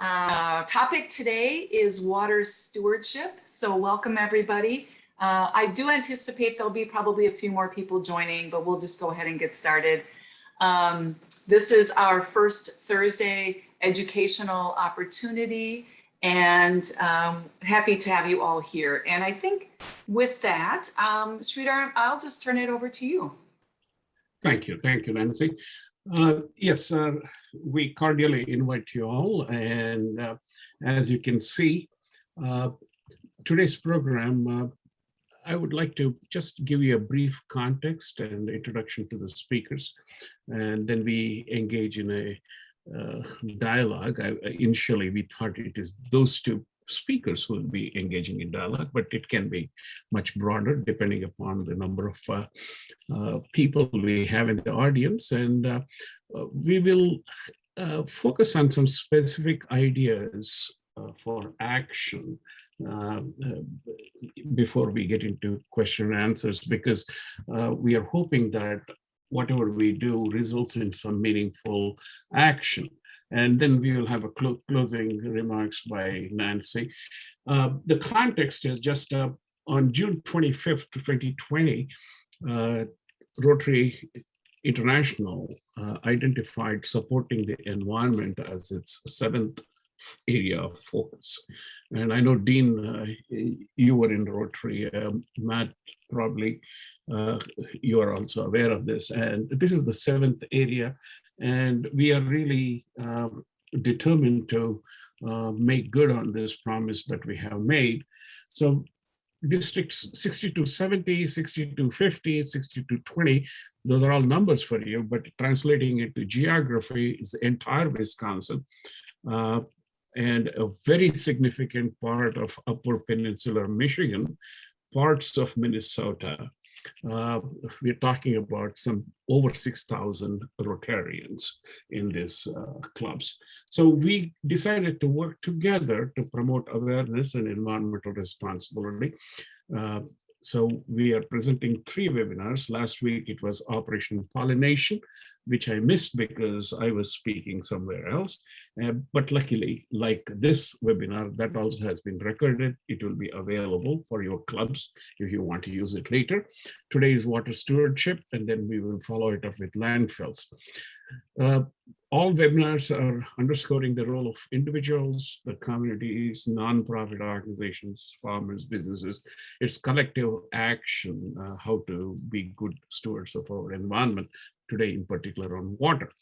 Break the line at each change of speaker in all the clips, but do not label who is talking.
Topic today is water stewardship. So welcome everybody. I do anticipate there'll be probably a few more people joining, but we'll just go ahead and get started. This is our first Thursday educational opportunity, and happy to have you all here. And I think with that, Sridhar, I'll just turn it over to you.
Thank you, Nancy. Yes, we cordially invite you all, and as you can see, today's program, I would like to just give you a brief context and introduction to the speakers, and then we engage in a dialogue. Initially, we thought it is those two speakers who will be engaging in dialogue, but it can be much broader depending upon the number of people we have in the audience. And we will focus on some specific ideas for action before we get into question and answers, because we are hoping that whatever we do results in some meaningful action. And then we will have a closing remarks by Nancy. The context is just on June 25th, 2020, Rotary International identified supporting the environment as its seventh area of focus. And I know, Dean, you were in Rotary. Matt, probably you are also aware of this. And this is the seventh area. And we are really determined to make good on this promise that we have made. So districts 6270, 6250, 6220, those are all numbers for you, but translating it to geography is the entire Wisconsin. And a very significant part of Upper Peninsular Michigan, parts of Minnesota. We're talking about some over 6,000 Rotarians in these clubs. So we decided to work together to promote awareness and environmental responsibility. So we are presenting 3 webinars. Last week it was Operation Pollination, which I missed because I was speaking somewhere else. But luckily, like this webinar, that also has been recorded. It will be available for your clubs if you want to use it later. Today is water stewardship, and then we will follow it up with landfills. All webinars are underscoring the role of individuals, the communities, nonprofit organizations, farmers, businesses. It's collective action, how to be good stewards of our environment, today in particular on water.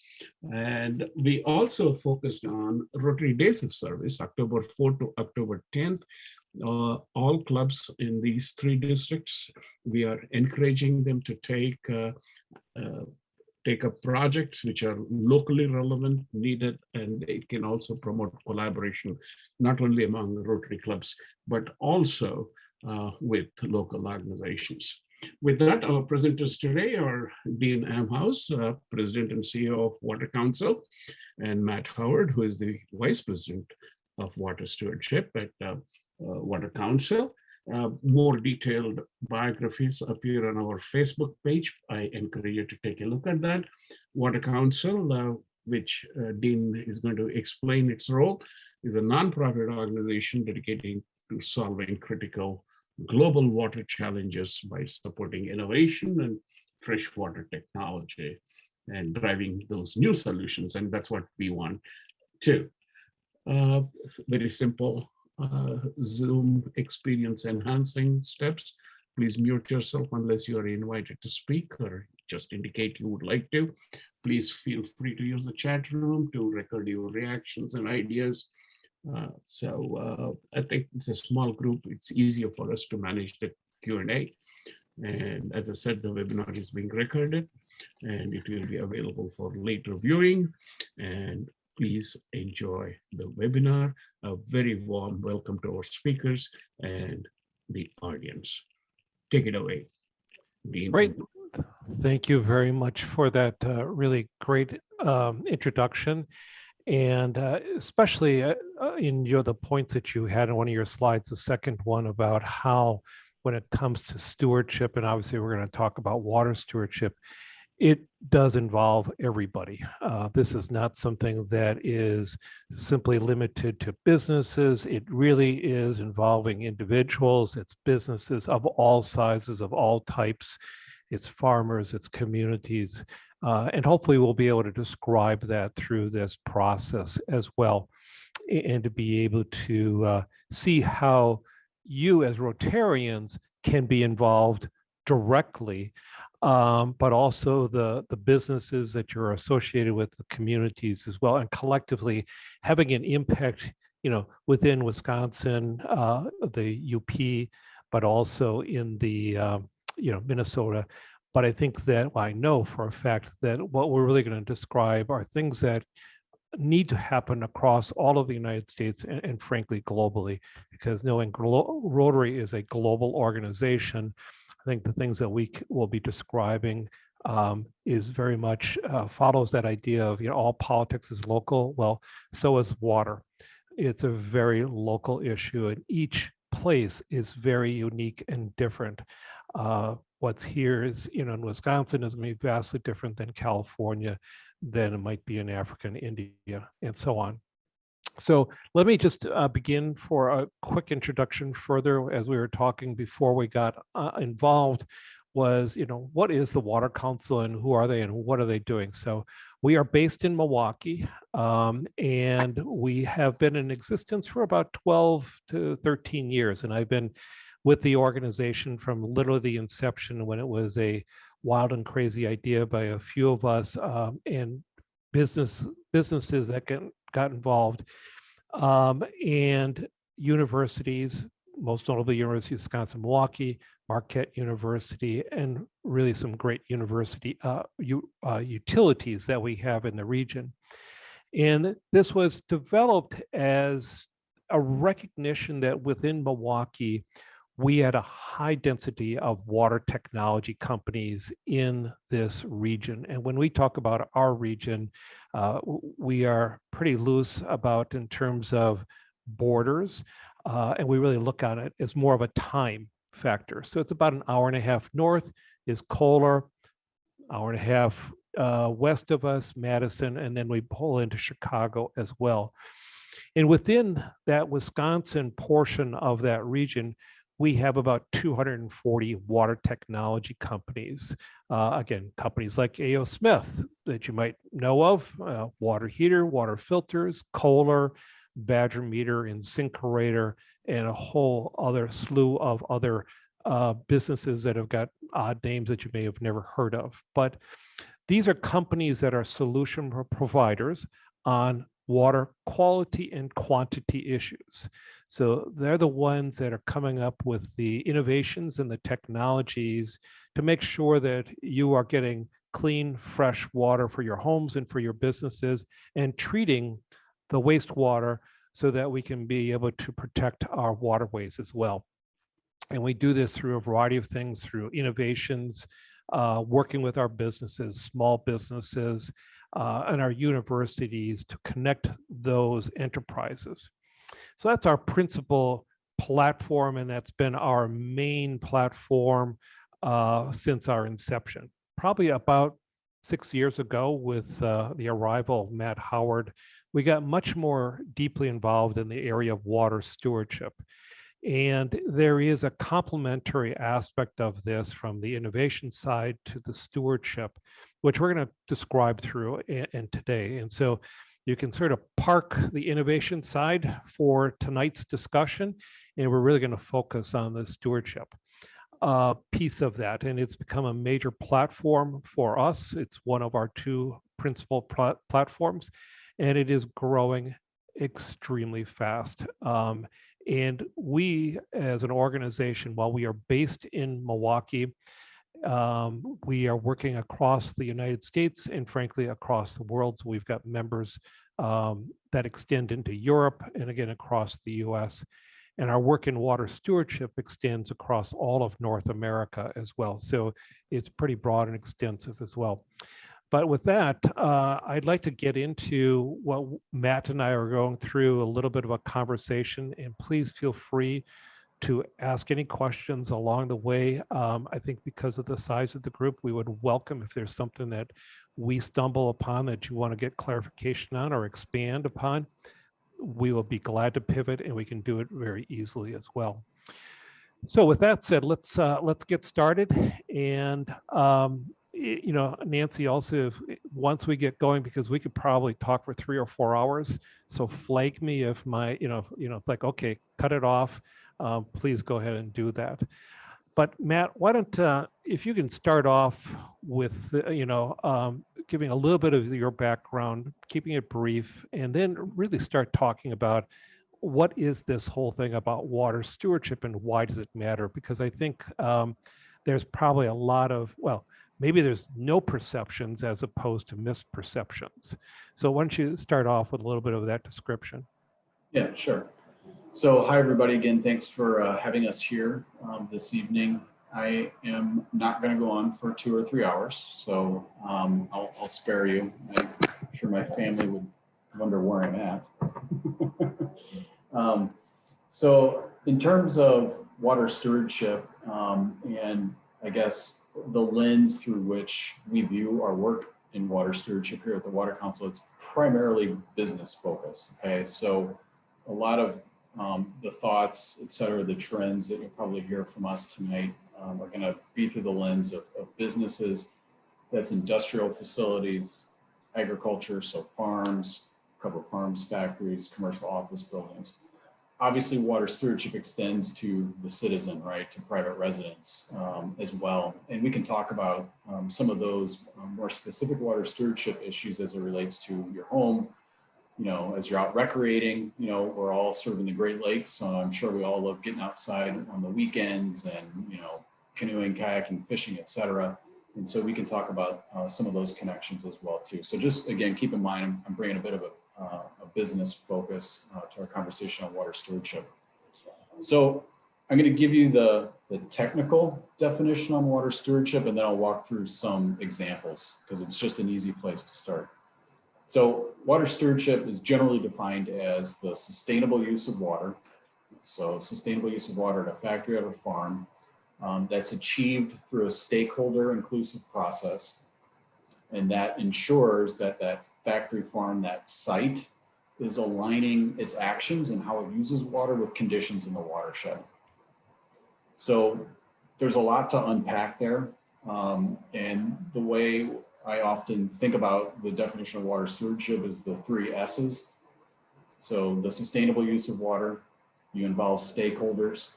And we also focused on Rotary Days of Service, October 4th to October 10th. All clubs in these 3 districts, we are encouraging them to take up projects which are locally relevant, needed, and it can also promote collaboration, not only among Rotary clubs, but also with local organizations. With that, our presenters today are Dean Amhaus, President and CEO of Water Council, and Matt Howard, who is the Vice President of Water Stewardship at Water Council. More detailed biographies appear on our Facebook page. I encourage you to take a look at that. Water Council, which Dean is going to explain its role, is a nonprofit organization dedicated to solving critical global water challenges by supporting innovation and freshwater technology and driving those new solutions. And that's what we want too. Very simple Zoom experience enhancing steps. Please mute yourself unless you are invited to speak or just indicate you would like to. Please feel free to use the chat room to record your reactions and ideas. I think it's a small group. It's easier for us to manage the Q&A. And as I said, the webinar is being recorded and it will be available for later viewing. And please enjoy the webinar. A very warm welcome to our speakers and the audience. Take it away, Dean.
Great. Thank you very much for that really great introduction. And especially in the points that you had on one of your slides, the second one about how when it comes to stewardship, and obviously we're going to talk about water stewardship, it does involve everybody. This is not something that is simply limited to businesses. It really is involving individuals. It's businesses of all sizes, of all types. It's farmers, it's communities. And hopefully we'll be able to describe that through this process as well, and to be able to see how you as Rotarians can be involved directly, but also the businesses that you're associated with, the communities as well, and collectively having an impact, within Wisconsin, the UP, but also in the, Minnesota. But I think that, well, I know for a fact that what we're really going to describe are things that need to happen across all of the United States and frankly, globally, because knowing Rotary is a global organization, I think the things that we will be describing is very much follows that idea of, all politics is local. Well, so is water. It's a very local issue, and each place is very unique and different. What's here is, in Wisconsin is going to be vastly different than California, than it might be in Africa and India, and so on. So let me just begin for a quick introduction further. As we were talking before we got involved, was, what is the Water Council and who are they and what are they doing? So we are based in Milwaukee, and we have been in existence for about 12 to 13 years. And I've been with the organization from literally the inception, when it was a wild and crazy idea by a few of us, and businesses that got involved, and universities, most notably University of Wisconsin-Milwaukee, Marquette University, and really some great university utilities that we have in the region. And this was developed as a recognition that within Milwaukee, we had a high density of water technology companies in this region. And when we talk about our region, we are pretty loose about in terms of borders, and we really look at it as more of a time factor. So it's about an hour and a half north is Kohler, hour and a half west of us, Madison, and then we pull into Chicago as well. And within that Wisconsin portion of that region, we have about 240 water technology companies. Again, companies like A.O. Smith that you might know of, water heater, water filters, Kohler, Badger Meter, InSinkErator, and a whole other slew of other businesses that have got odd names that you may have never heard of. But these are companies that are solution providers on water quality and quantity issues. So they're the ones that are coming up with the innovations and the technologies to make sure that you are getting clean, fresh water for your homes and for your businesses, and treating the wastewater so that we can be able to protect our waterways as well. And we do this through a variety of things, through innovations, working with our businesses, small businesses, and our universities to connect those enterprises. So that's our principal platform, and that's been our main platform since our inception. Probably about 6 years ago, with the arrival of Matt Howard, we got much more deeply involved in the area of water stewardship. And there is a complementary aspect of this from the innovation side to the stewardship, which we're going to describe through in today. And so you can sort of park the innovation side for tonight's discussion, and we're really going to focus on the stewardship piece of that. And it's become a major platform for us. It's one of our two principal platforms, and it is growing extremely fast. And we, as an organization, while we are based in Milwaukee, we are working across the United States and frankly across the world. So we've got members that extend into Europe and again across the US. And our work in water stewardship extends across all of North America as well. So it's pretty broad and extensive as well. But with that, I'd like to get into what Matt and I are going through, a little bit of a conversation, and please feel free to ask any questions along the way. I think because of the size of the group, we would welcome if there's something that we stumble upon that you want to get clarification on or expand upon. We will be glad to pivot, and we can do it very easily as well. So with that said, let's get started. And you know, Nancy, also, once we get going, because we could probably talk for 3 or 4 hours. So flag me if my, it's like, okay, cut it off. Please go ahead and do that. But Matt, why don't, if you can start off with, giving a little bit of your background, keeping it brief, and then really start talking about what is this whole thing about water stewardship and why does it matter? Because I think there's probably a lot of, well, maybe there's no perceptions as opposed to misperceptions. So why don't you start off with a little bit of that description?
Yeah, sure. So hi, everybody. Again, thanks for having us here this evening. I am not going to go on for 2 or 3 hours, so I'll spare you. I'm sure my family would wonder where I'm at. So in terms of water stewardship, and I guess the lens through which we view our work in water stewardship here at the Water Council, it's primarily business focused. Okay, so a lot of the thoughts, et cetera, the trends that you'll probably hear from us tonight are going to be through the lens of businesses. That's industrial facilities, agriculture, so farms, cover farms, factories, commercial office buildings. Obviously, water stewardship extends to the citizen, right, to private residents as well. And we can talk about some of those more specific water stewardship issues as it relates to your home. You know, as you're out recreating, you know, we're all serving the Great Lakes. So I'm sure we all love getting outside on the weekends and, you know, canoeing, kayaking, fishing, et cetera. And so we can talk about some of those connections as well, too. So just, again, keep in mind, I'm bringing a bit of a business focus to our conversation on water stewardship. So I'm going to give you the technical definition on water stewardship, and then I'll walk through some examples because it's just an easy place to start. So water stewardship is generally defined as the sustainable use of water. So sustainable use of water at a factory or a farm that's achieved through a stakeholder inclusive process. And that ensures that that factory, farm, that site is aligning its actions and how it uses water with conditions in the watershed. So there's a lot to unpack there. And the way I often think about the definition of water stewardship is the 3 S's. So the sustainable use of water, you involve stakeholders,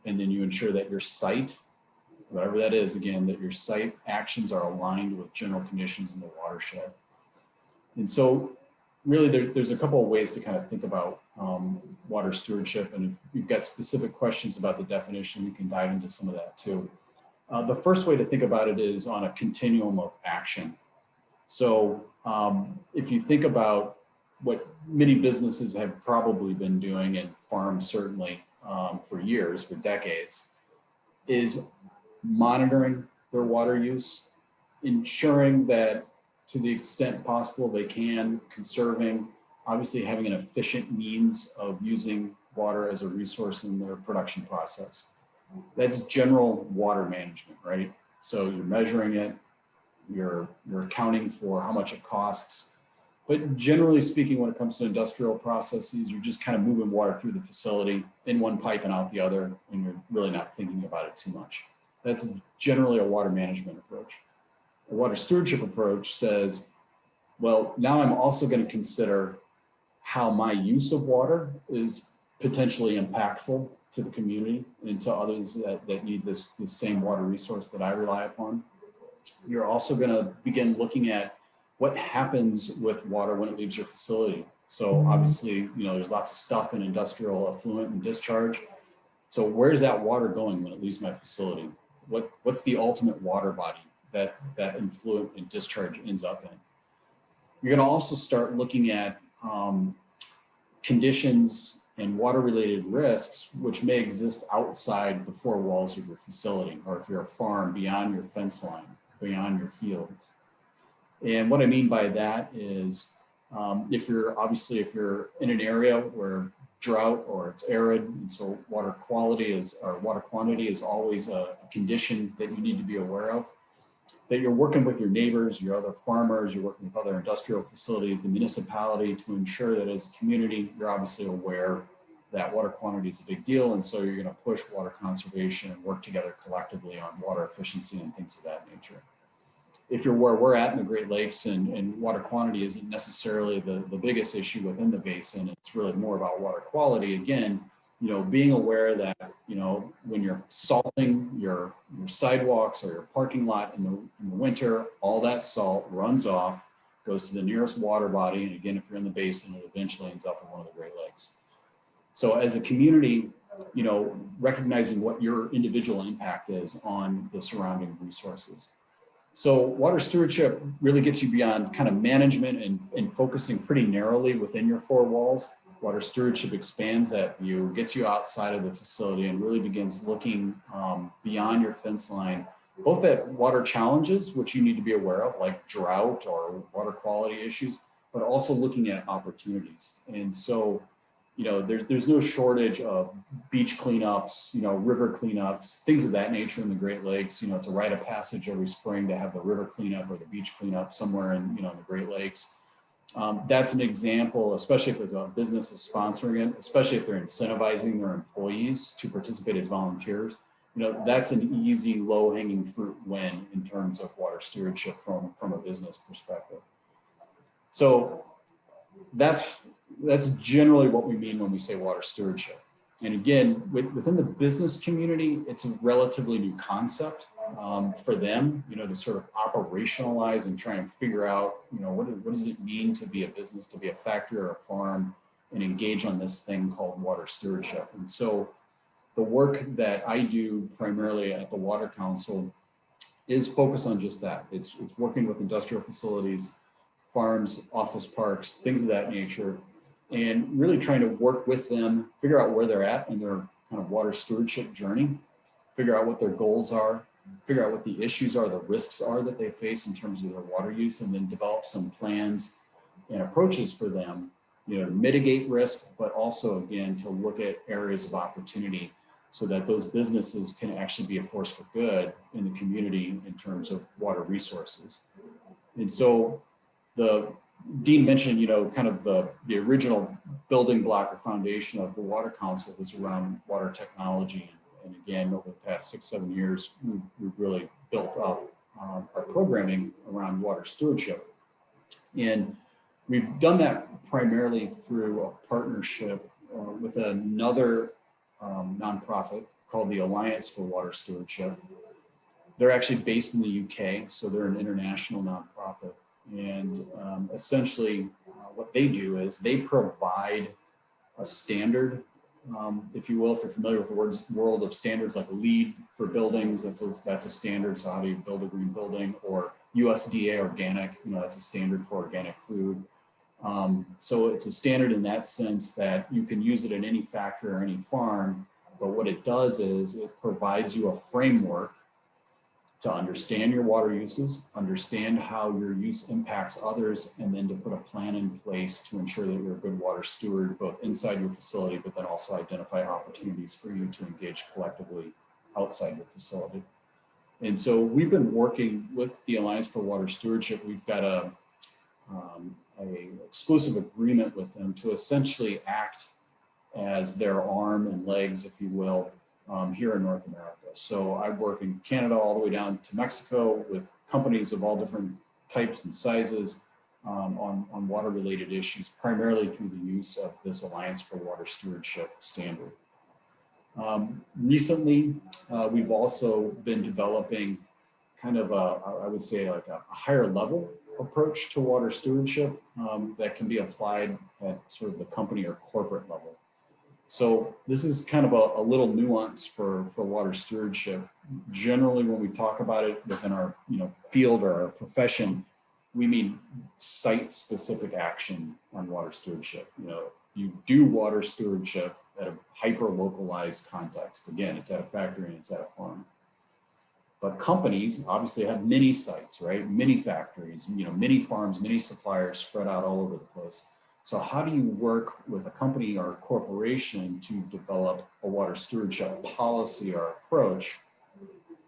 and then you ensure that your site, whatever that is, again, that your site actions are aligned with general conditions in the watershed. And so really there's a couple of ways to kind of think about water stewardship. And if you've got specific questions about the definition, we can dive into some of that too. The first way to think about it is on a continuum of action. So if you think about what many businesses have probably been doing, and farms certainly for years, for decades, is monitoring their water use, ensuring that to the extent possible they can, conserving, obviously having an efficient means of using water as a resource in their production process. That's general water management, right? So you're measuring it, you're accounting for how much it costs. But generally speaking, when it comes to industrial processes, you're just kind of moving water through the facility in one pipe and out the other, and you're really not thinking about it too much. That's generally a water management approach. A water stewardship approach says, well, now I'm also going to consider how my use of water is potentially impactful to the community and to others that need this same water resource that I rely upon. You're also going to begin looking at what happens with water when it leaves your facility. So obviously, you know, there's lots of stuff in industrial effluent and discharge. So where's that water going when it leaves my facility? What's the ultimate water body that effluent and discharge ends up in? You're going to also start looking at conditions and water-related risks which may exist outside the 4 walls of your facility, or if you're a farm, beyond your fence line, beyond your fields. And what I mean by that is if you're in an area where drought or it's arid. And so water quality is, or water quantity is always a condition that you need to be aware of. That you're working with your neighbors, your other farmers, you're working with other industrial facilities, the municipality, to ensure that as a community, you're obviously aware that water quantity is a big deal. And so you're going to push water conservation and work together collectively on water efficiency and things of that nature. If you're where we're at in the Great Lakes, and water quantity isn't necessarily the biggest issue within the basin, it's really more about water quality. Again, you know, being aware that, you know, when you're salting your sidewalks or your parking lot in the winter, all that salt runs off, goes to the nearest water body. And again, if you're in the basin, it eventually ends up in one of the Great Lakes. So as a community, you know, recognizing what your individual impact is on the surrounding resources. So water stewardship really gets you beyond kind of management and focusing pretty narrowly within your four walls. Water stewardship expands that view, gets you outside of the facility, and really begins looking beyond your fence line, both at water challenges, which you need to be aware of, like drought or water quality issues, but also looking at opportunities. And so, you know, there's no shortage of beach cleanups, you know, river cleanups, things of that nature in the Great Lakes. You know, it's a rite of passage every spring to have the river cleanup or the beach cleanup somewhere in, you know, in the Great Lakes. That's an example, especially if there's a business is sponsoring it, especially if they're incentivizing their employees to participate as volunteers. You know, that's an easy, low-hanging fruit win in terms of water stewardship from a business perspective. So that's generally what we mean when we say water stewardship. And again, within the business community, it's a relatively new concept for them, you know, to sort of operationalize and try and figure out, you know, what does it mean to be a business, to be a factory or a farm, and engage on this thing called water stewardship. And so the work that I do primarily at the Water Council is focused on just that. It's working with industrial facilities, farms, office parks, things of that nature, and really trying to work with them, figure out where they're at in their kind of water stewardship journey, figure out what their goals are, figure out what the issues are, the risks are that they face in terms of their water use, and then develop some plans and approaches for them, you know, to mitigate risk, but also, again, to look at areas of opportunity so that those businesses can actually be a force for good in the community in terms of water resources. And so Dean mentioned, you know, kind of the original building block or foundation of the Water Council was around water technology. And again, over the past 6-7 years, we've really built up our programming around water stewardship. And we've done that primarily through a partnership with another nonprofit called the Alliance for Water Stewardship. They're actually based in the UK, so they're an international nonprofit. And essentially what they do is they provide a standard, if you will, if you're familiar with the world of standards, like LEED for buildings, that's a standard. So how do you build a green building? Or USDA organic, you know, that's a standard for organic food. So it's a standard in that sense that you can use it in any factory or any farm. But what it does is it provides you a framework to understand your water uses, understand how your use impacts others, and then to put a plan in place to ensure that you're a good water steward, both inside your facility, but then also identify opportunities for you to engage collectively outside your facility. And so we've been working with the Alliance for Water Stewardship. We've got a exclusive agreement with them to essentially act as their arm and legs, if you will, here in North America. So I work in Canada all the way down to Mexico with companies of all different types and sizes on water-related issues, primarily through the use of this Alliance for Water Stewardship standard. Recently, we've also been developing kind of I would say like a higher level approach to water stewardship that can be applied at sort of the company or corporate level. So this is kind of a little nuance for water stewardship. Generally, when we talk about it within our field or our profession, we mean site-specific action on water stewardship. You do water stewardship at a hyper-localized context. Again, it's at a factory and it's at a farm. But companies obviously have many sites, right? Many factories, many farms, many suppliers spread out all over the place. So how do you work with a company or a corporation to develop a water stewardship policy or approach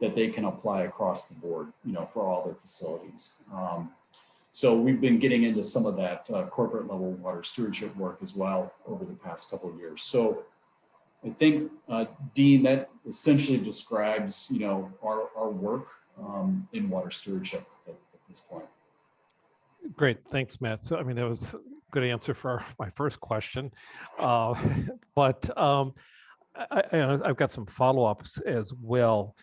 that they can apply across the board, for all their facilities? So we've been getting into some of that corporate level water stewardship work as well over the past couple of years. So I think, Dean, that essentially describes, our work in water stewardship at this point.
Great, thanks, Matt. So, I mean, that was a good answer for my first question. But I've got some follow-ups as well.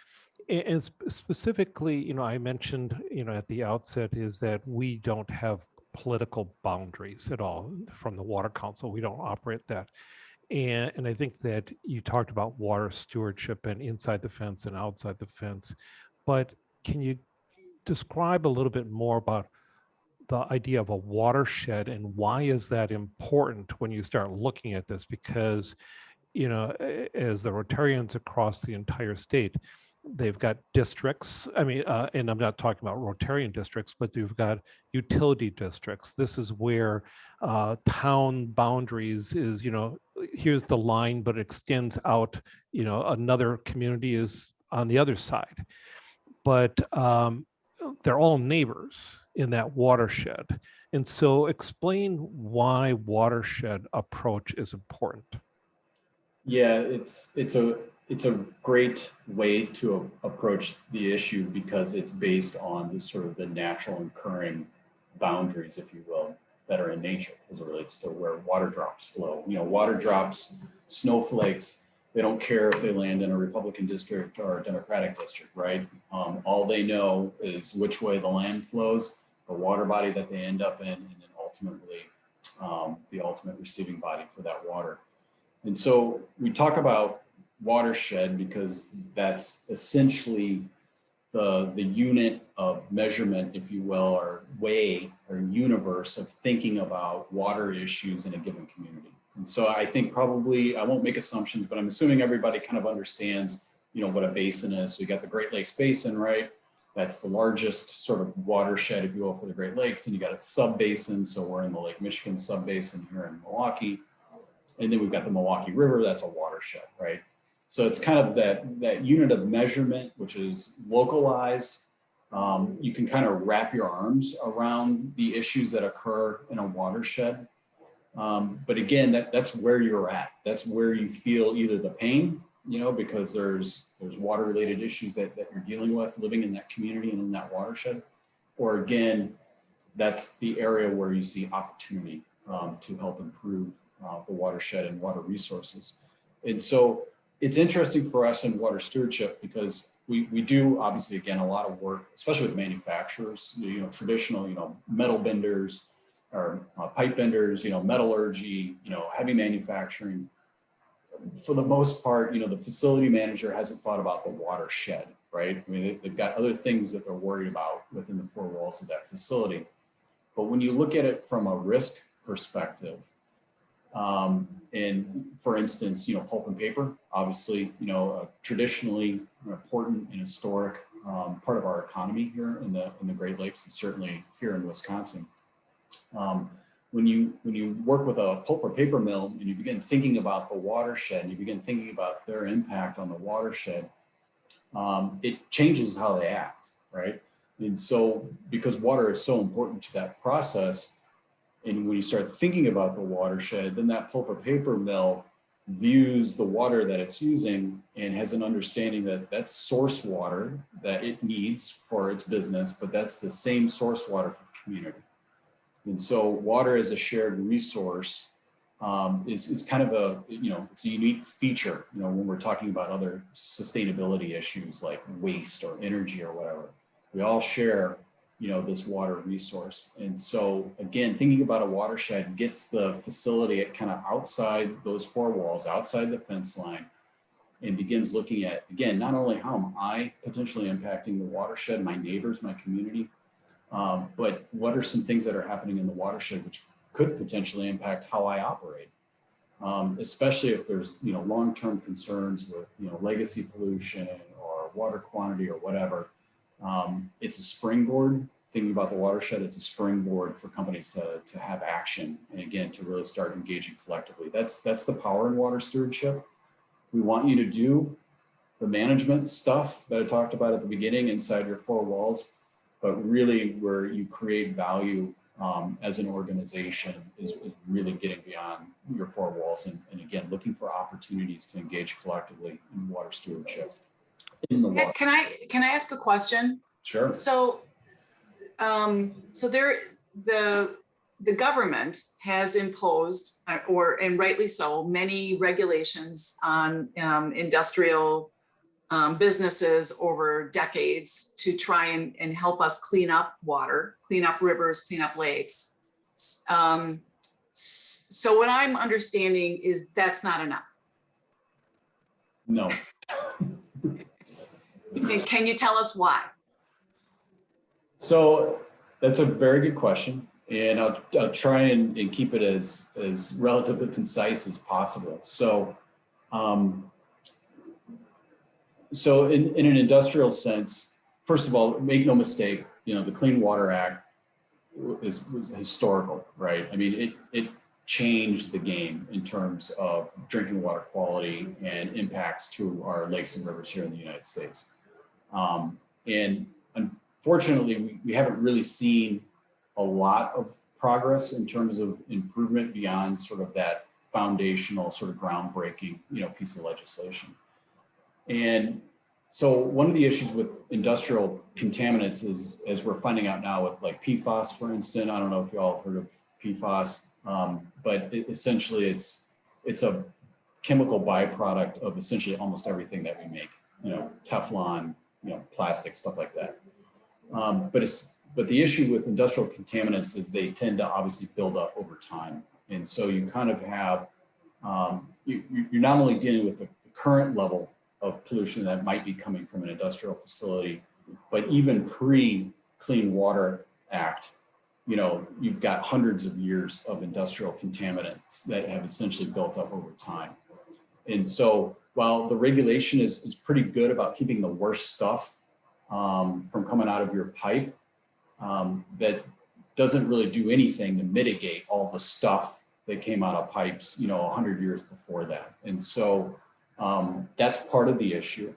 And specifically, I mentioned, at the outset is that we don't have political boundaries at all from the Water Council. We don't operate that. And I think that you talked about water stewardship and inside the fence and outside the fence. But can you describe a little bit more about the idea of a watershed and why is that important when you start looking at this? Because, as the Rotarians across the entire state, they've got districts. I mean, and I'm not talking about Rotarian districts, but you've got utility districts. This is where town boundaries is, here's the line, but it extends out, another community is on the other side. But they're all neighbors in that watershed. And so explain why watershed approach is important.
Yeah, it's a great way to approach the issue because it's based on the sort of the natural occurring boundaries, if you will, that are in nature as it relates to where water drops flow. Water drops, snowflakes, they don't care if they land in a Republican district or a Democratic district, right? All they know is which way the land flows, the water body that they end up in, and then ultimately the ultimate receiving body for that water. And so we talk about watershed because that's essentially the unit of measurement, if you will, or way or universe of thinking about water issues in a given community. And so I think probably, I won't make assumptions, but I'm assuming everybody kind of understands, what a basin is. So you got the Great Lakes Basin, right? That's the largest sort of watershed, if you will, for the Great Lakes. And you got a sub-basin. So we're in the Lake Michigan sub-basin here in Milwaukee. And then we've got the Milwaukee River, that's a watershed, right? So it's kind of that unit of measurement, which is localized. You can kind of wrap your arms around the issues that occur in a watershed. But again, that's where you're at. That's where you feel either the pain, because there's water related issues that you're dealing with living in that community and in that watershed. Or again, that's the area where you see opportunity to help improve the watershed and water resources. And so it's interesting for us in water stewardship because we do obviously, again, a lot of work, especially with manufacturers, traditional, metal benders or pipe benders, metallurgy, heavy manufacturing. For the most part, the facility manager hasn't thought about the watershed, right? I mean, they've got other things that they're worried about within the four walls of that facility. But when you look at it from a risk perspective, and for instance, pulp and paper, obviously, traditionally important and historic part of our economy here in the Great Lakes and certainly here in Wisconsin. When you work with a pulp or paper mill and you begin thinking about the watershed, and you begin thinking about their impact on the watershed, it changes how they act, right? And so because water is so important to that process, and when you start thinking about the watershed, then that pulp or paper mill views the water that it's using and has an understanding that that's source water that it needs for its business, but that's the same source water for the community. And so water as a shared resource is kind of it's a unique feature, when we're talking about other sustainability issues like waste or energy or whatever. We all share this water resource. And so again, thinking about a watershed gets the facility at kind of outside those four walls, outside the fence line, and begins looking at, again, not only how am I potentially impacting the watershed, my neighbors, my community, but what are some things that are happening in the watershed which could potentially impact how I operate, especially if there's long-term concerns with legacy pollution or water quantity or whatever. It's a springboard thinking about the watershed, it's a springboard for companies to have action. And again, to really start engaging collectively. That's the power in water stewardship. We want you to do the management stuff that I talked about at the beginning inside your four walls, but really where you create value as an organization is really getting beyond your four walls and again, looking for opportunities to engage collectively in water stewardship. In the water.
Can I ask a question?
Sure.
So, the government has imposed, and rightly so, many regulations on industrial businesses over decades to try and help us clean up water, clean up rivers, clean up lakes. So what I'm understanding is that's not enough.
No.
Can you tell us why?
So that's a very good question. And I'll try and keep it as relatively concise as possible. So, so in an industrial sense, first of all, make no mistake, the Clean Water Act was historical, right? I mean, it changed the game in terms of drinking water quality and impacts to our lakes and rivers here in the United States. And unfortunately, we haven't really seen a lot of progress in terms of improvement beyond sort of that foundational sort of groundbreaking, piece of legislation. And so one of the issues with industrial contaminants is, as we're finding out now with like PFAS, for instance, I don't know if you all heard of PFAS, but essentially it's a chemical byproduct of essentially almost everything that we make, Teflon, plastic, stuff like that. But the issue with industrial contaminants is they tend to obviously build up over time. And so you kind of have, you're not only dealing with the current level of pollution that might be coming from an industrial facility, but even pre-Clean Water Act, you've got hundreds of years of industrial contaminants that have essentially built up over time. And so while the regulation is pretty good about keeping the worst stuff from coming out of your pipe, that doesn't really do anything to mitigate all the stuff that came out of pipes, 100 years before that. And so that's part of the issue.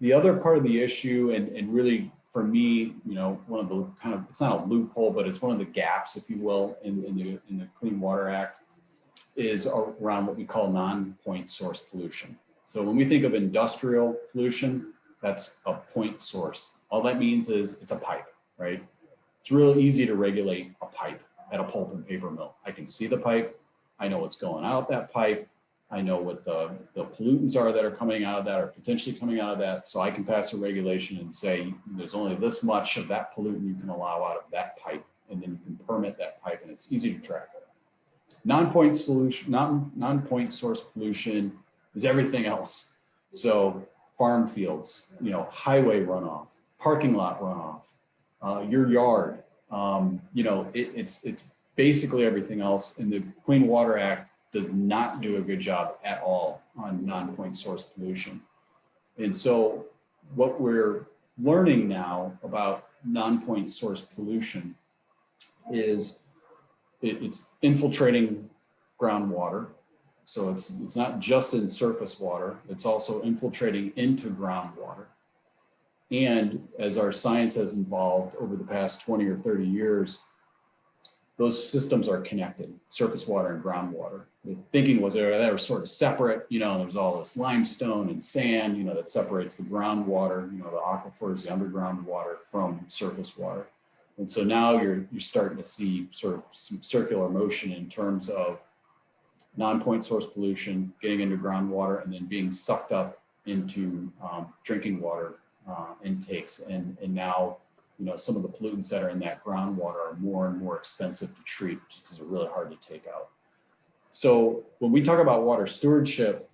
The other part of the issue, and really for me, one of the kind of, it's not a loophole, but it's one of the gaps, if you will, in the Clean Water Act, is around what we call non-point source pollution. So when we think of industrial pollution, that's a point source. All that means is it's a pipe, right? It's real easy to regulate a pipe at a pulp and paper mill. I can see the pipe. I know what's going out that pipe. I know what the pollutants are that are coming out of that or potentially coming out of that. So I can pass a regulation and say, there's only this much of that pollutant you can allow out of that pipe. And then you can permit that pipe and it's easy to track. Non-point source pollution is everything else. So farm fields, highway runoff, parking lot runoff, your yard, it's basically everything else. And the Clean Water Act does not do a good job at all on non-point source pollution. And so what we're learning now about non-point source pollution is it's infiltrating groundwater. So it's not just in surface water, it's also infiltrating into groundwater. And as our science has evolved over the past 20 or 30 years, those systems are connected, surface water and groundwater. The thinking was they were sort of separate, there's all this limestone and sand, that separates the groundwater, the aquifers, the underground water from surface water. And so now you're starting to see sort of some circular motion in terms of non-point source pollution getting into groundwater and then being sucked up into drinking water intakes. And now, some of the pollutants that are in that groundwater are more and more expensive to treat because they're really hard to take out. So when we talk about water stewardship,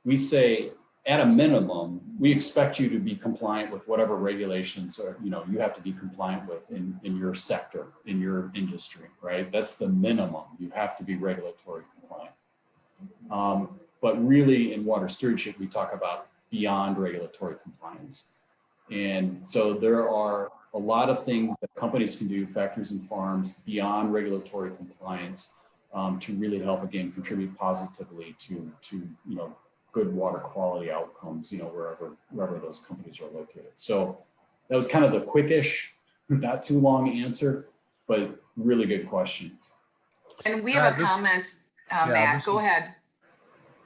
we say at a minimum, we expect you to be compliant with whatever regulations are, you have to be compliant with in your sector, in your industry, right? That's the minimum. You have to be regulatory compliant. But really in water stewardship, we talk about beyond regulatory compliance. And so there are a lot of things that companies can do, factories and farms, beyond regulatory compliance, to really help, again, contribute positively to good water quality outcomes, wherever those companies are located. So that was kind of the quickish, not too long answer, but really good question.
And we have a
this-
comment,
yeah,
Matt,
this
go
is-
ahead.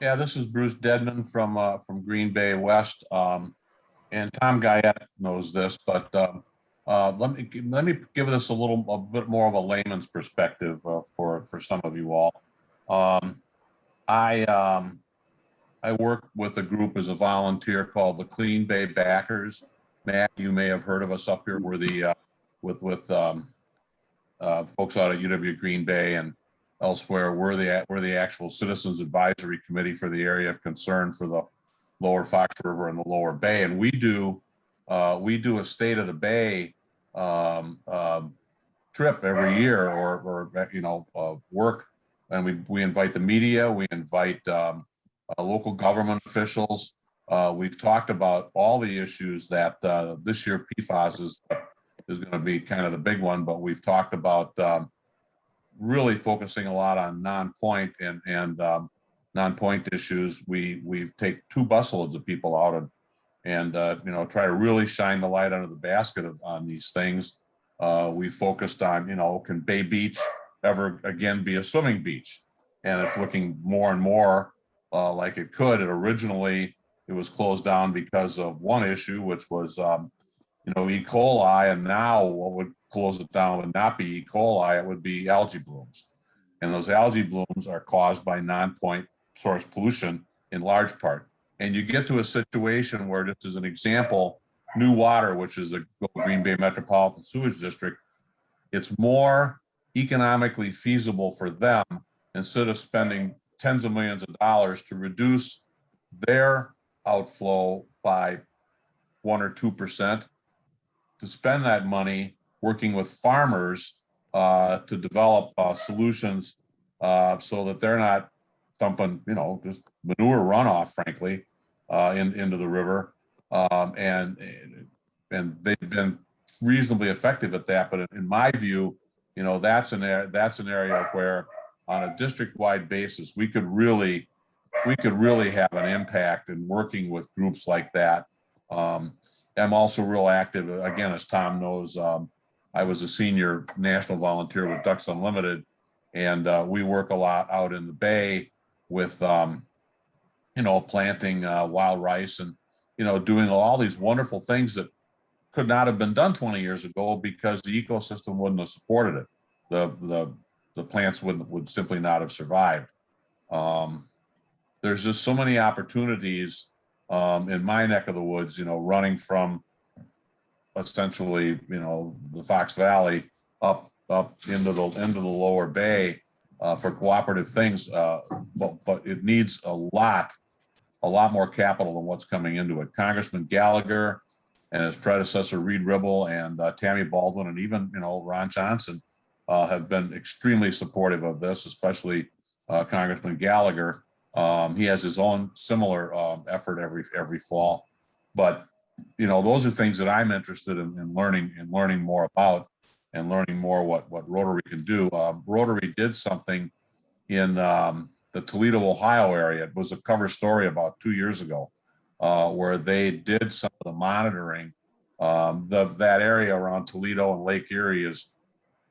Yeah, this is Bruce Dedman from Green Bay West. And Tom Guyette knows this, but let me give this a bit more of a layman's perspective for some of you all. I work with a group as a volunteer called the Clean Bay Backers. Matt, you may have heard of us up here. We're the with folks out at UW Green Bay and elsewhere. We're the actual Citizens Advisory Committee for the area of concern for the Lower Fox River and the Lower Bay, and we do a State of the Bay trip every year, or work, and we invite the media, we invite local government officials. We've talked about all the issues that this year PFAS is going to be kind of the big one, but we've talked about really focusing a lot on non-point and non-point issues. We take 2 busloads of people out and try to really shine the light under the basket on these things. We focused on, can Bay Beach ever again be a swimming beach? And it's looking more and more like it could. Originally, it was closed down because of one issue, which was, E. coli, and now what would close it down would not be E. coli, it would be algae blooms. And those algae blooms are caused by non-point source pollution in large part. And you get to a situation where, just as an example, New Water, which is a Green Bay Metropolitan Sewage District, it's more economically feasible for them, instead of spending tens of millions of dollars, to reduce their outflow by 1 or 2%, to spend that money working with farmers to develop solutions so that they're not dumping, just manure runoff, frankly, into the river. And they've been reasonably effective at that. But in my view, that's an area where, on a district-wide basis, we could really have an impact in working with groups like that. I'm also real active, again, as Tom knows. I was a senior national volunteer with Ducks Unlimited, and we work a lot out in the Bay with, planting wild rice and, doing all these wonderful things that could not have been done 20 years ago because the ecosystem wouldn't have supported it. The plants would simply not have survived. There's just so many opportunities in my neck of the woods, running from essentially, the Fox Valley up into the Lower Bay for cooperative things. But it needs a lot more capital than what's coming into it. Congressman Gallagher and his predecessor Reed Ribble and Tammy Baldwin, and even Ron Johnson have been extremely supportive of this, especially Congressman Gallagher. He has his own similar effort every fall. But those are things that I'm interested in learning more about, and learning more what Rotary can do. Rotary did something in the Toledo, Ohio area. It was a cover story about 2 years ago, where they did some of the monitoring. That area around Toledo and Lake Erie is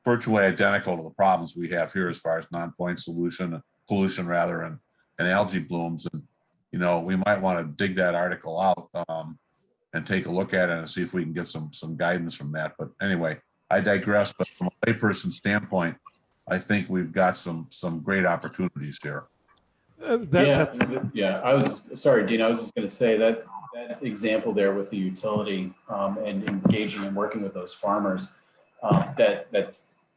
virtually identical to the problems we have here as far as non-point pollution rather, and algae blooms. And, we might want to dig that article out and take a look at it and see if we can get some guidance from that. But anyway, I digress. But from a layperson standpoint, I think we've got some great opportunities here.
I was sorry, Dean. I was just going to say that example there with the utility and engaging and working with those farmers,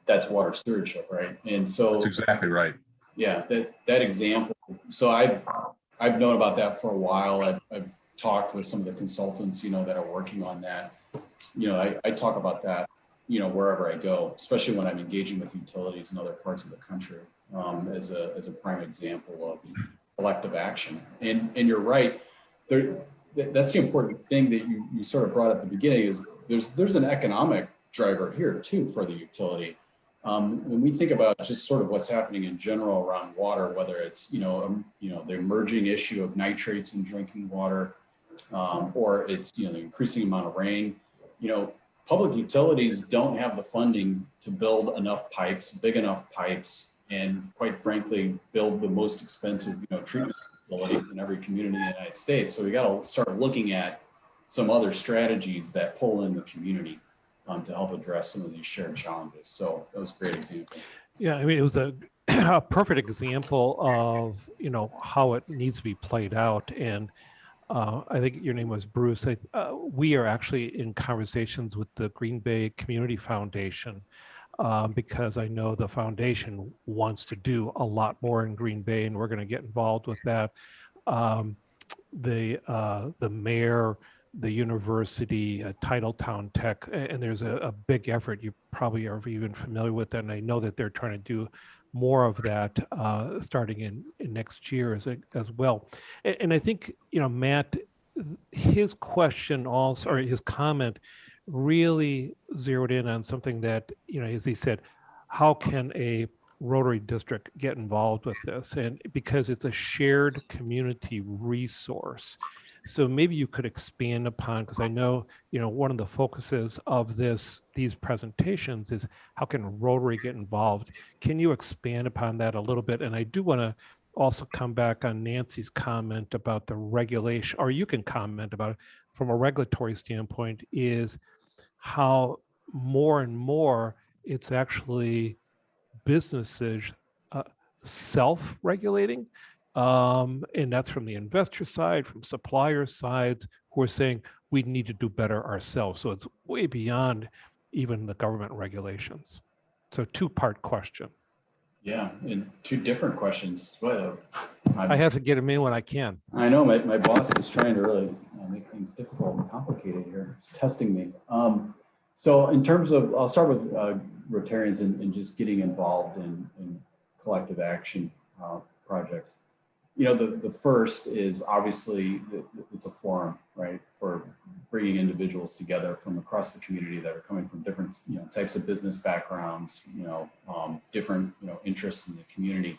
that's water stewardship, right? And so
That's exactly right.
Yeah, that example. So I've known about that for a while. I've talked with some of the consultants, that are working on that. I talk about that, wherever I go, especially when I'm engaging with utilities in other parts of the country, as a prime example of collective action. And you're right. That's the important thing that you sort of brought up at the beginning, is there's an economic driver here too for the utility. When we think about just sort of what's happening in general around water, whether it's, the emerging issue of nitrates in drinking water, or it's, the increasing amount of rain, public utilities don't have the funding to build enough pipes, big enough pipes, and quite frankly, build the most expensive, treatment facilities in every community in the United States. So we got to start looking at some other strategies that pull in the community to help address some of these shared challenges. So that was a great example.
Yeah, I mean, it was a perfect example of, how it needs to be played out. And I think your name was Bruce. We are actually in conversations with the Green Bay Community Foundation because I know the foundation wants to do a lot more in Green Bay, and we're going to get involved with that. The mayor, the university, Titletown Tech, and there's a big effort. You probably are even familiar with that, and I know that they're trying to do more of that starting in next year as well. And I think, Matt, his question also, or his comment really zeroed in on something that, as he said, how can a Rotary district get involved with this? And because it's a shared community resource. So maybe you could expand upon, because I know, one of the focuses of these presentations is how can Rotary get involved? Can you expand upon that a little bit? And I do want to also come back on Nancy's comment about the regulation, or you can comment about it from a regulatory standpoint, is how more and more it's actually businesses self-regulating. And that's from the investor side, from supplier sides, who are saying we need to do better ourselves. So it's way beyond even the government regulations. So two-part question.
Yeah, and two different questions.
I have to get them in when I can.
I know my boss is trying to really make things difficult and complicated here. It's testing me. So in terms of, I'll start with Rotarians and just getting involved in collective action projects. The first is obviously it's a forum, right, for bringing individuals together from across the community that are coming from different, types of business backgrounds, different, interests in the community.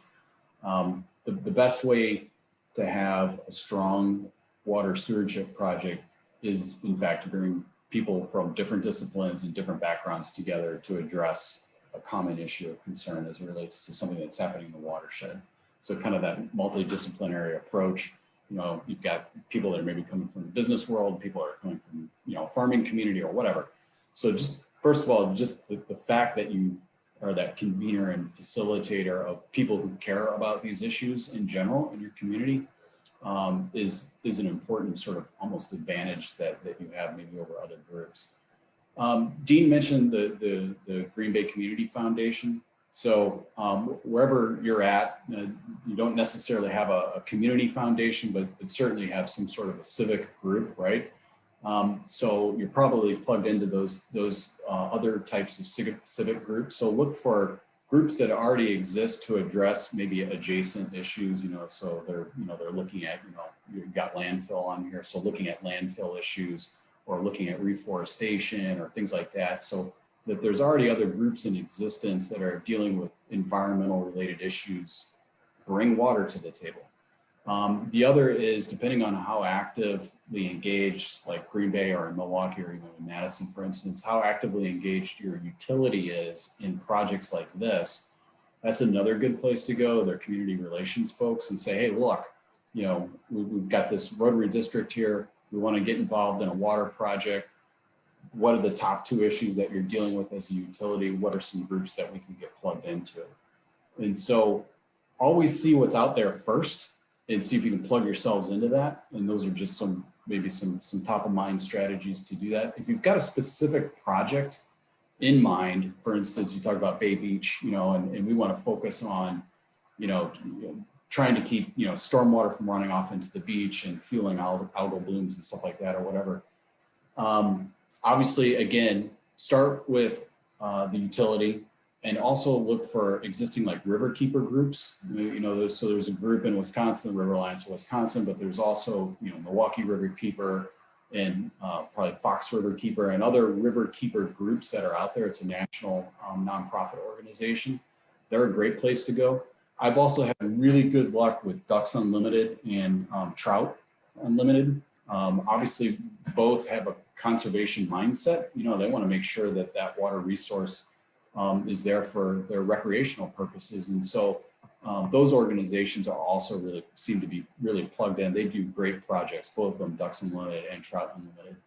The best way to have a strong water stewardship project is, in fact, to bring people from different disciplines and different backgrounds together to address a common issue of concern as it relates to something that's happening in the watershed. So kind of that multidisciplinary approach, you've got people that are maybe coming from the business world, people are coming from, farming community or whatever. So just, first of all, just the fact that you are that convener and facilitator of people who care about these issues in general in your community is an important sort of almost advantage that you have maybe over other groups. Dean mentioned the Green Bay Community Foundation. So wherever you're at, you don't necessarily have a community foundation, but certainly have some sort of a civic group, right? So you're probably plugged into those other types of civic groups. So look for groups that already exist to address maybe adjacent issues. So they're looking at, you've got landfill on here, so looking at landfill issues or looking at reforestation or things like that. So that there's already other groups in existence that are dealing with environmental related issues, bring water to the table. The other is, depending on how actively engaged, like Green Bay or in Milwaukee or even in Madison, for instance, how actively engaged your utility is in projects like this, that's another good place to go. Their community relations folks and say, hey, look, we've got this Rotary district here. We want to get involved in a water project. What are the top two issues that you're dealing with as a utility? What are some groups that we can get plugged into? And so always see what's out there first and see if you can plug yourselves into that. And those are just maybe some top of mind strategies to do that. If you've got a specific project in mind, for instance, you talk about Bay Beach, and we want to focus on, trying to keep, stormwater from running off into the beach and fueling algal blooms and stuff like that or whatever. Obviously, again, start with the utility and also look for existing like river keeper groups. So there's a group in Wisconsin, the River Alliance of Wisconsin, but there's also, Milwaukee River Keeper and probably Fox River Keeper and other river keeper groups that are out there. It's a national nonprofit organization. They're a great place to go. I've also had really good luck with Ducks Unlimited and Trout Unlimited. Obviously, both have a conservation mindset. You know, they want to make sure that that water resource is there for their recreational purposes. And so those organizations are also really seem to be really plugged in. They do great projects, both of them, Ducks Unlimited and Trout Unlimited.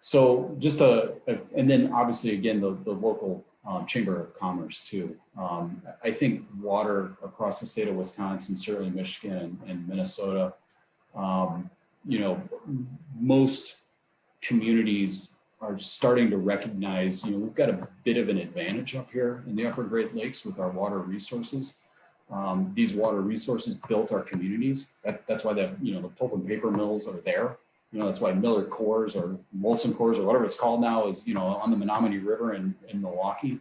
So just and then obviously, again, the local Chamber of Commerce too. I think water across the state of Wisconsin, certainly Michigan and Minnesota, you know, most communities are starting to recognize, you know, we've got a bit of an advantage up here in the upper Great Lakes with our water resources. These water resources built our communities. That's why you know, the pulp and paper mills are there. You know, that's why Miller Coors or Molson Coors or whatever it's called now is, you know, on the Menominee River in Milwaukee.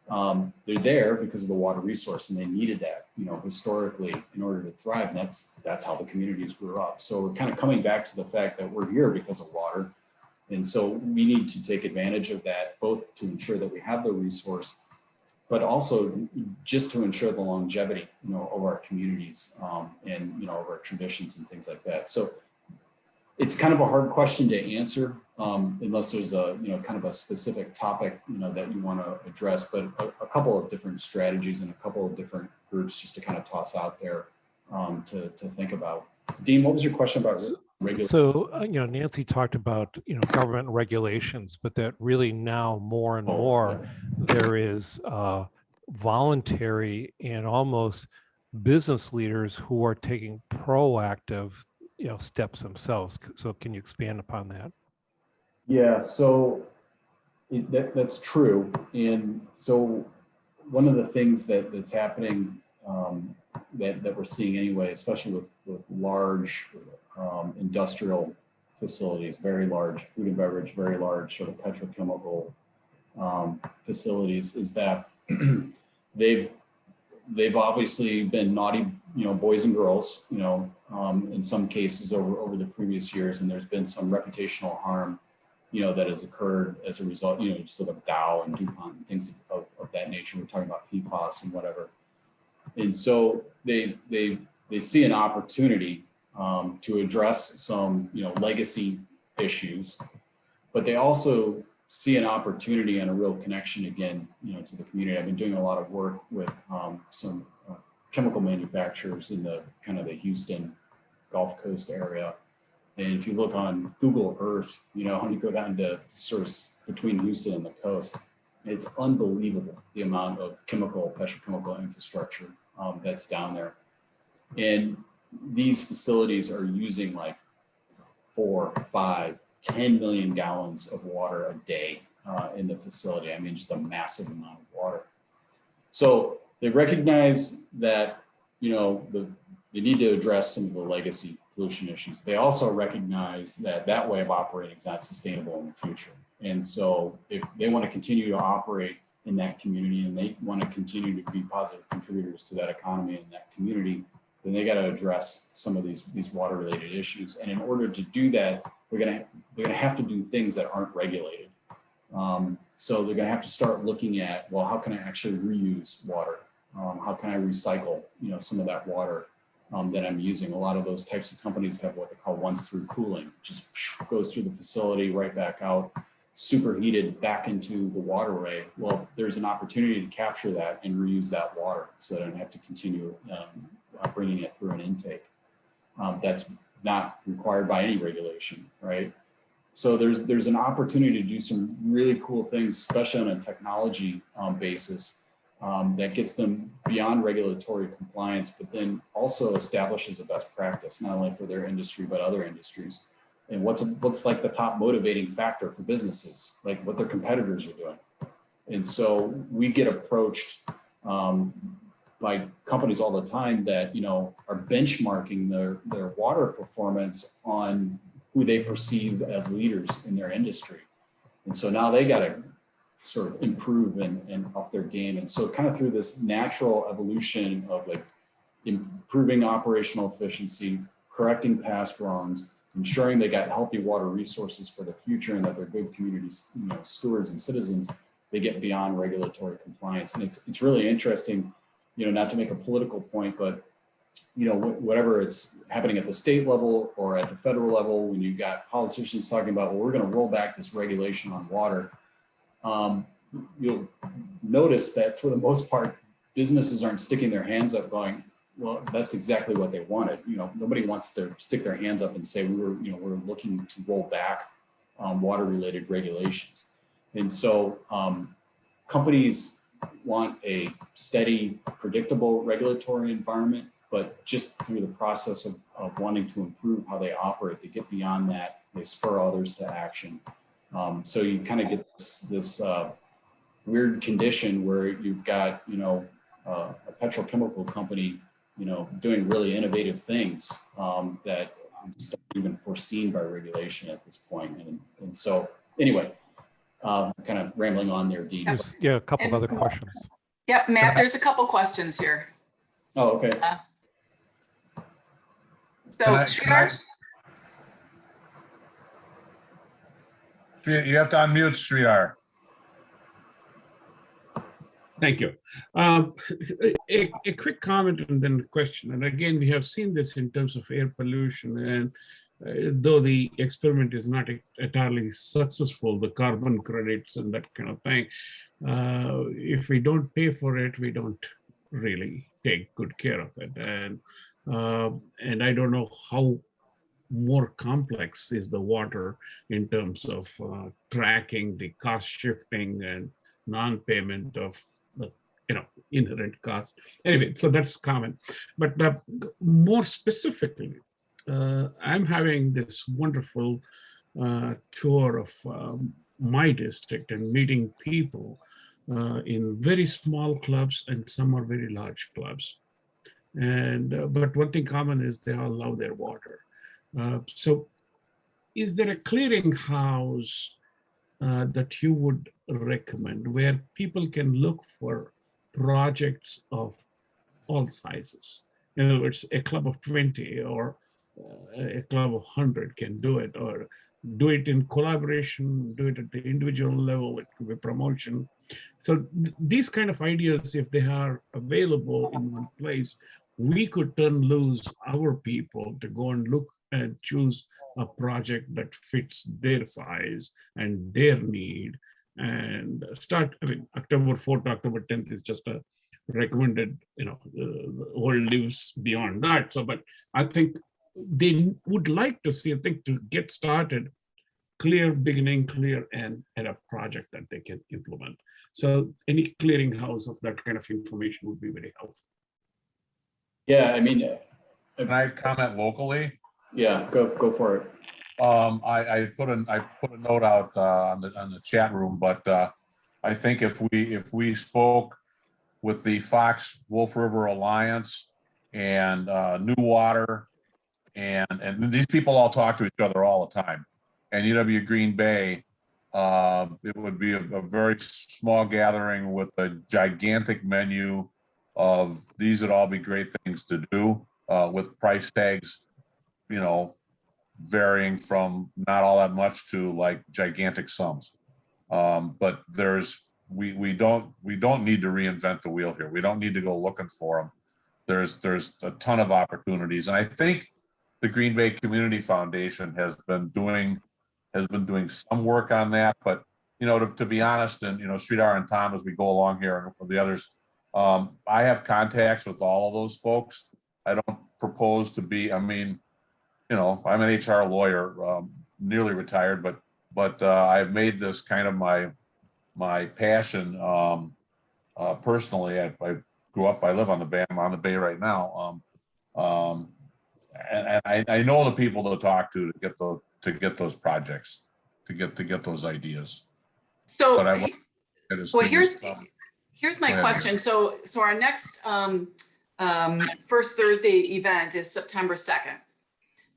They're there because of the water resource, and they needed that, you know, historically in order to thrive. And that's how the communities grew up. So we're kind of coming back to the fact that we're here because of water. And so we need to take advantage of that, both to ensure that we have the resource, but also just to ensure the longevity, you know, of our communities and, you know, of our traditions and things like that. So it's kind of a hard question to answer unless there's a, you know, kind of a specific topic, you know, that you want to address, but a couple of different strategies and a couple of different groups just to kind of toss out there to think about. Dean, what was your question about regulation?
So, you know, Nancy talked about, you know, government regulations, but that really now more and more there is voluntary and almost business leaders who are taking proactive, you know, steps themselves. So can you expand upon that?
Yeah, so that's true. And so one of the things that's happening that we're seeing anyway, especially with large industrial facilities, very large food and beverage, very large sort of petrochemical facilities, is that they've obviously been naughty, you know, boys and girls, you know, in some cases over the previous years, and there's been some reputational harm, you know, that has occurred as a result, you know, just sort of Dow and DuPont and things of that nature. We're talking about PFAS and whatever. And so they see an opportunity to address some, you know, legacy issues, but they also see an opportunity and a real connection again, you know, to the community. I've been doing a lot of work with some chemical manufacturers in the kind of the Houston Gulf Coast area. And if you look on Google Earth, you know, when you go down to sort of between Houston and the coast, it's unbelievable the amount of petrochemical infrastructure that's down there. And these facilities are using like 4, 5, 10 million gallons of water a day in the facility. I mean, just a massive amount of water. So they recognize that, you know, they need to address some of the legacy pollution issues. They also recognize that that way of operating is not sustainable in the future. And so if they want to continue to operate in that community and they want to continue to be positive contributors to that economy and that community, then they got to address some of these water related issues. And in order to do that, they're going to have to do things that aren't regulated. So they're going to have to start looking at, well, how can I actually reuse water? How can I recycle, you know, some of that water that I'm using? A lot of those types of companies have what they call once through cooling, just goes through the facility right back out, superheated back into the waterway. Well, there's an opportunity to capture that and reuse that water so that I don't have to continue bringing it through an intake. That's not required by any regulation, right? So there's an opportunity to do some really cool things, especially on a technology basis that gets them beyond regulatory compliance, but then also establishes a best practice, not only for their industry, but other industries. And what's like the top motivating factor for businesses, like what their competitors are doing. And so we get approached by companies all the time that, you know, are benchmarking their water performance on who they perceive as leaders in their industry. And so now they got to sort of improve and up their game. And so kind of through this natural evolution of like improving operational efficiency, correcting past wrongs, ensuring they got healthy water resources for the future and that they're good community, stewards and citizens, they get beyond regulatory compliance. And it's really interesting, not to make a political point, but whatever it's happening at the state level or at the federal level, when you've got politicians talking about, well, we're going to roll back this regulation on water, you'll notice that for the most part, businesses aren't sticking their hands up going, well, that's exactly what they wanted. Nobody wants to stick their hands up and say, we're looking to roll back water related regulations. And so companies want a steady, predictable regulatory environment, but just through the process of wanting to improve how they operate, to get beyond that, they spur others to action. So you kind of get this weird condition where you've got, a petrochemical company, doing really innovative things that aren't even foreseen by regulation at this point. And so anyway, kind of rambling on there, Dean.
There's, a couple of other questions.
Yep, Matt, there's a couple questions here.
Oh, okay.
So, Sridhar?
You have to unmute, Sridhar.
Thank you. A quick comment and then a question. And again, we have seen this in terms of air pollution, and though the experiment is not entirely successful, the carbon credits and that kind of thing, if we don't pay for it, we don't really take good care of it. And I don't know how more complex is the water in terms of tracking the cost shifting and non-payment of the inherent cost. Anyway, so that's common. But more specifically, I'm having this wonderful tour of my district and meeting people in very small clubs, and some are very large clubs. And but one thing common is they all love their water. So is there a clearinghouse that you would recommend where people can look for projects of all sizes? In other words, a club of 20 or a club of 100 can do it, or do it in collaboration, do it at the individual level, it could be promotion. So these kind of ideas, if they are available in one place, we could turn loose our people to go and look and choose a project that fits their size and their need, and start. I mean, October 4th, October 10th is just a recommended, the world lives beyond that. So, but I think they would like to see, I think, to get started, clear beginning, clear end, and a project that they can implement. So any clearinghouse of that kind of information would be very helpful.
Yeah, I mean,
Can I comment locally?
yeah, go for it.
I put a note out on the chat room, but I think if we spoke with the Fox Wolf River Alliance and New Water, and these people all talk to each other all the time, and UW Green Bay, it would be a very small gathering with a gigantic menu of these would all be great things to do, with price tags, varying from not all that much to like gigantic sums. But we don't need to reinvent the wheel here. We don't need to go looking for them. There's a ton of opportunities, and I think the Green Bay Community Foundation has been doing some work on that. But to be honest, and Sridhar and Tom, as we go along here, and the others, I have contacts with all of those folks. I don't propose to be. I mean, I'm an HR lawyer, nearly retired, but I've made this kind of my passion. Personally, I grew up. I live on the Bay. I'm on the Bay right now. And I know the people to talk to get those projects, to get those ideas.
So,
But
well, here's my question. So our next first Thursday event is September 2nd.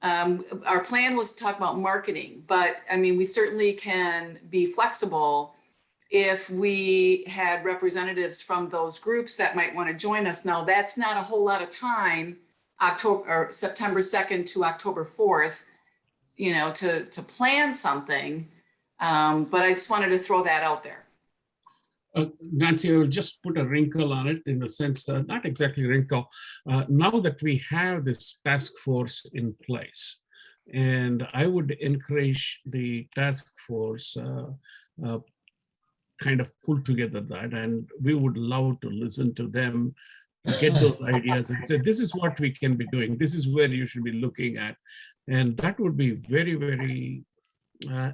Our plan was to talk about marketing, but I mean, we certainly can be flexible if we had representatives from those groups that might want to join us. Now, that's not a whole lot of time, September 2nd to October 4th. to plan something. But I just wanted to throw that out there.
Nancy, I will just put a wrinkle on it in the sense, not exactly wrinkle. Now that we have this task force in place, and I would encourage the task force kind of pull together that, and we would love to listen to them, get those ideas and say, this is what we can be doing. This is where you should be looking at. And that would be very, very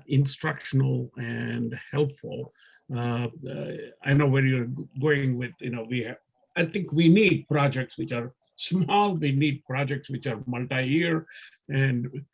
instructional and helpful. I know where you're going with, I think we need projects which are small. We need projects which are multi-year, and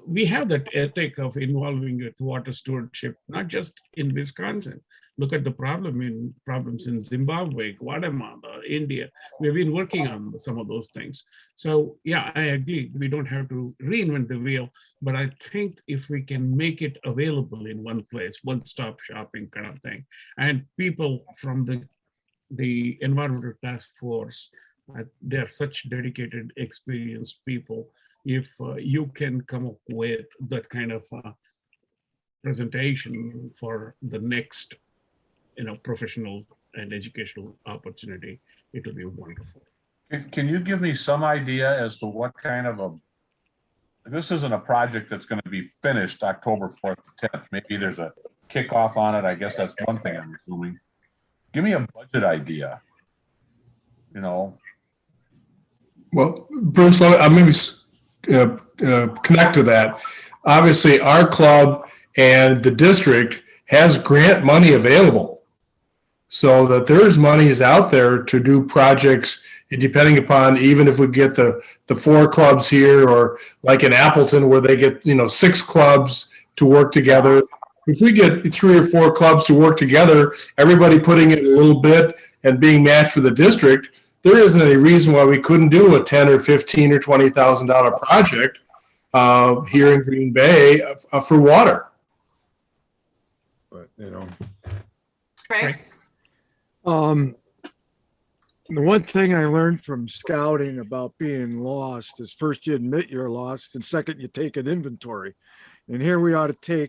we have that ethic of involving with water stewardship, not just in Wisconsin. Look at the problems in Zimbabwe, Guatemala, India. We've been working on some of those things. So yeah, I agree. We don't have to reinvent the wheel, but I think if we can make it available in one place, one-stop shopping kind of thing, and people from the environmental task force, they're such dedicated, experienced people. If you can come up with that kind of presentation for the next professional and educational opportunity, it will be wonderful.
Can you give me some idea as to what kind of this isn't a project that's going to be finished October 4th to 10th. Maybe there's a kickoff on it. I guess that's one thing I'm assuming. Give me a budget idea.
Well, Bruce, I maybe connect to that. Obviously, our club and the district has grant money available, so that there's money is out there to do projects, depending upon, even if we get the 4 clubs here, or like in Appleton where they get 6 clubs to work together. If we get 3 or 4 clubs to work together, everybody putting in a little bit and being matched with the district, there isn't any reason why we couldn't do a $10 or $15 or $20,000 project here in Green Bay for water.
But
Craig?
the one thing I learned from scouting about being lost is, first you admit you're lost, and second you take an inventory. And here we ought to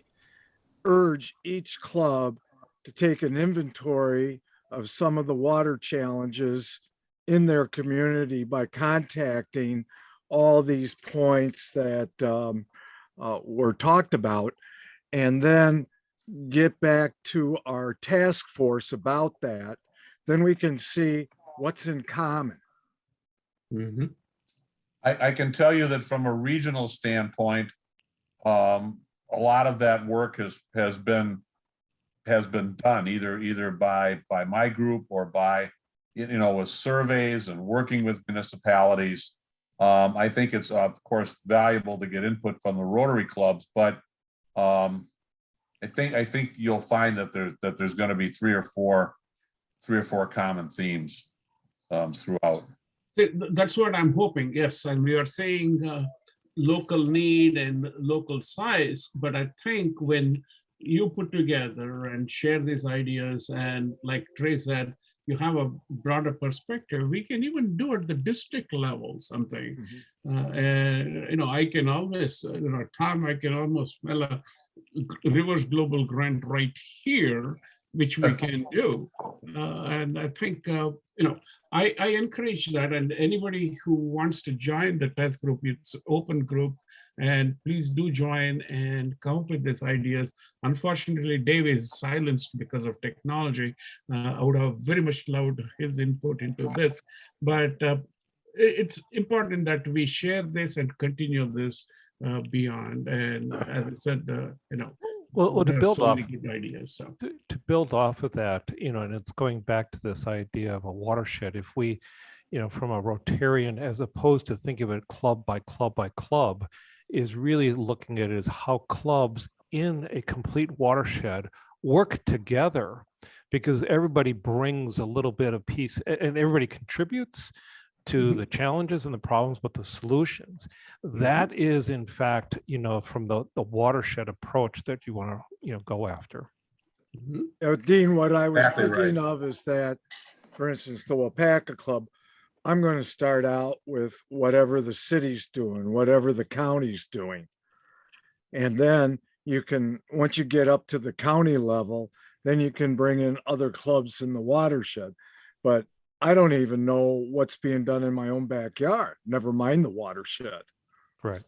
urge each club to take an inventory of some of the water challenges in their community by contacting all these points that were talked about, and then get back to our task force about that. Then we can see what's in common.
Mm-hmm.
I can tell you that from a regional standpoint, a lot of that work has been done either by my group or by, with surveys and working with municipalities. I think it's of course valuable to get input from the Rotary clubs, but I think you'll find that there's going to be three or four common themes throughout.
That's what I'm hoping. Yes, and we are saying local need and local size, but I think when you put together and share these ideas, and like Trey said, you have a broader perspective, we can even do at the district level something. And I can always, Tom, I can almost smell a reverse global grant right here, which we can do. And I think, I encourage that, and anybody who wants to join the task group, it's an open group, and please do join and come up with these ideas. Unfortunately, Dave is silenced because of technology. I would have very much loved his input into this, but it's important that we share this and continue this beyond. And as I said,
Well, to
there are
build
so
off,
many good ideas. So
to build off of that, and it's going back to this idea of a watershed. If we, from a Rotarian, as opposed to think of it club by club by club, is really looking at it as how clubs in a complete watershed work together, because everybody brings a little bit of piece and everybody contributes to the challenges and the problems, but the solutions. That is, in fact, from the watershed approach that you want to, go after.
Dean, what I was
Exactly
thinking of is that, for instance, the Wapaka Club, I'm going to start out with whatever the city's doing, whatever the county's doing. And then you can, once you get up to the county level, then you can bring in other clubs in the watershed. But I don't even know what's being done in my own backyard, never mind the watershed.
Right.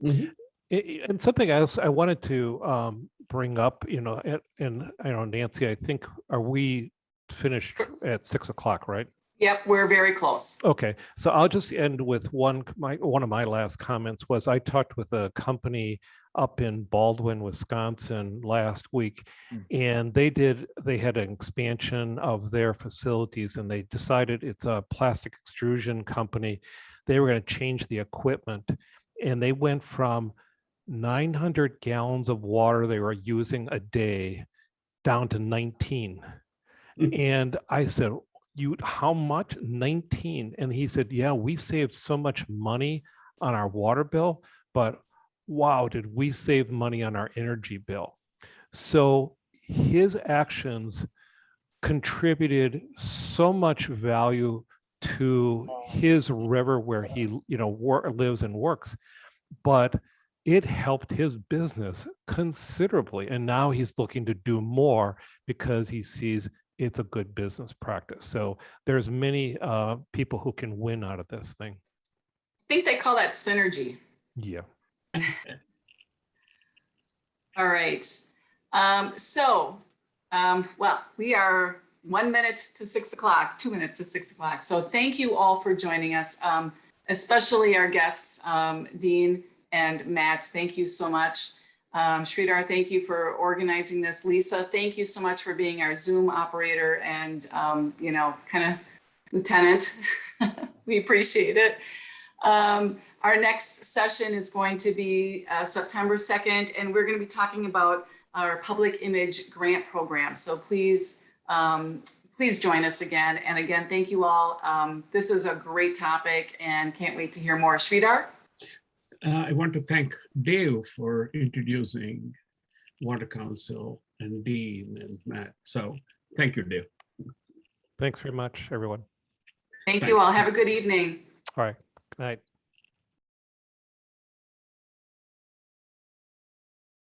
Mhm.
And something else I wanted to bring up, and I know, Nancy, I think, are we finished at 6 o'clock, right?
Yep, we're very close.
Okay, so I'll just end with one of my last comments was I talked with a company up in Baldwin, Wisconsin last week, and they had an expansion of their facilities, and they decided it's a plastic extrusion company. They were going to change the equipment, and they went from 900 gallons of water they were using a day down to 19. And I said, how much? 19. And he said, yeah, we saved so much money on our water bill, but wow, did we save money on our energy bill? So his actions contributed so much value to his river where he, lives and works, but it helped his business considerably. And now he's looking to do more because he sees it's a good business practice. So there's many people who can win out of this thing.
I think they call that synergy.
Yeah.
All right. Well, we are 1 minute to 6 o'clock, 2 minutes to 6 o'clock. So thank you all for joining us, especially our guests, Dean and Matt. Thank you so much. Sridhar, thank you for organizing this. Lisa, thank you so much for being our Zoom operator and, kind of lieutenant. We appreciate it. Our next session is going to be September 2nd, and we're going to be talking about our public image grant program. So please join us again. And again, thank you all. This is a great topic and can't wait to hear more. Sridhar?
I want to thank Dave for introducing Water Council and Dean and Matt. So thank you, Dave.
Thanks very much, everyone.
Thank you all. Have a good evening.
All right. Good night.